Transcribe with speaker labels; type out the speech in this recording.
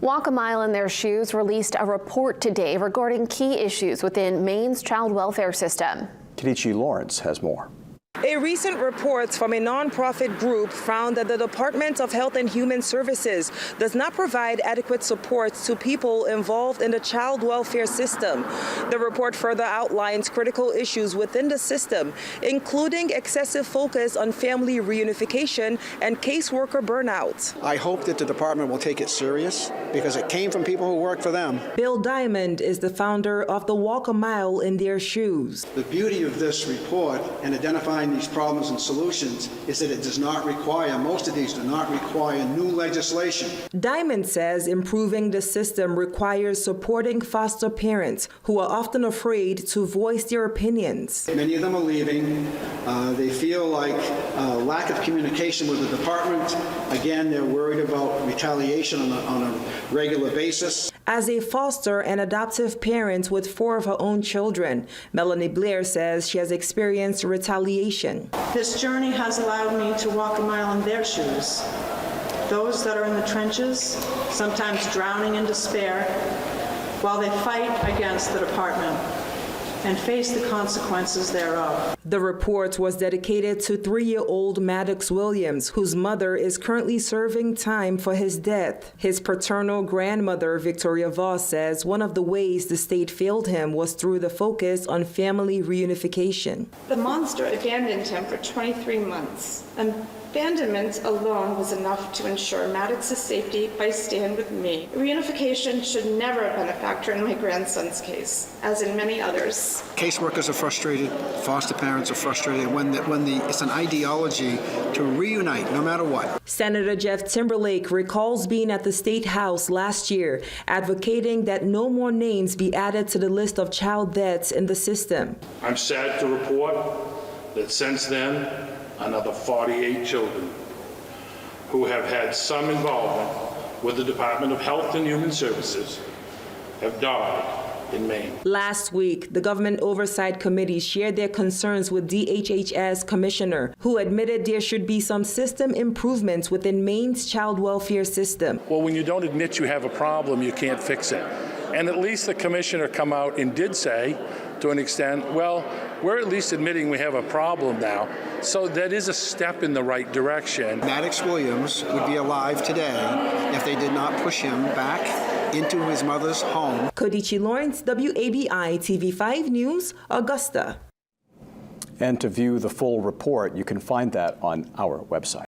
Speaker 1: Walk a Mile in Their Shoes released a report today regarding key issues within Maine's child welfare system.
Speaker 2: Kadichi Lawrence has more.
Speaker 3: A recent report from a nonprofit group found that the Department of Health and Human Services does not provide adequate support to people involved in the child welfare system. The report further outlines critical issues within the system, including excessive focus on family reunification and caseworker burnout.
Speaker 4: I hope that the department will take it serious because it came from people who work for them.
Speaker 3: Bill Diamond is the founder of the Walk a Mile in Their Shoes.
Speaker 4: The beauty of this report and identifying these problems and solutions is that it does not require, most of these do not require new legislation.
Speaker 3: Diamond says improving the system requires supporting foster parents who are often afraid to voice their opinions.
Speaker 4: Many of them are leaving. They feel like lack of communication with the department. Again, they're worried about retaliation on a regular basis.
Speaker 3: As a foster and adoptive parent with 4 of her own children, Melanie Blair says she has experienced retaliation.
Speaker 5: This journey has allowed me to walk a mile in their shoes. Those that are in the trenches, sometimes drowning in despair, while they fight against the department and face the consequences thereof.
Speaker 3: The report was dedicated to 3-year-old Maddox Williams, whose mother is currently serving time for his death. His paternal grandmother, Victoria Voss, says one of the ways the state failed him was through the focus on family reunification.
Speaker 6: The monster abandoned him for 23 months. Abandonment alone was enough to ensure Maddox's safety by staying with me. Reunification should never have been a factor in my grandson's case, as in many others.
Speaker 4: Caseworkers are frustrated, foster parents are frustrated it's an ideology to reunite no matter what.
Speaker 3: Senator Jeff Timberlake recalls being at the State House last year, advocating that no more names be added to the list of child deaths in the system.
Speaker 7: I'm sad to report that since then, another 48 children who have had some involvement with the Department of Health and Human Services have died in Maine.
Speaker 3: Last week, the Government Oversight Committee shared their concerns with DHHS Commissioner, who admitted there should be some system improvements within Maine's child welfare system.
Speaker 7: Well, when you don't admit you have a problem, you can't fix it. And at least the commissioner come out and did say, to an extent, well, we're at least admitting we have a problem now. So that is a step in the right direction.
Speaker 4: Maddox Williams would be alive today if they did not push him back into his mother's home.
Speaker 3: Kadichi Lawrence, WABI TV5 News, Augusta.
Speaker 2: And to view the full report, you can find that on our website.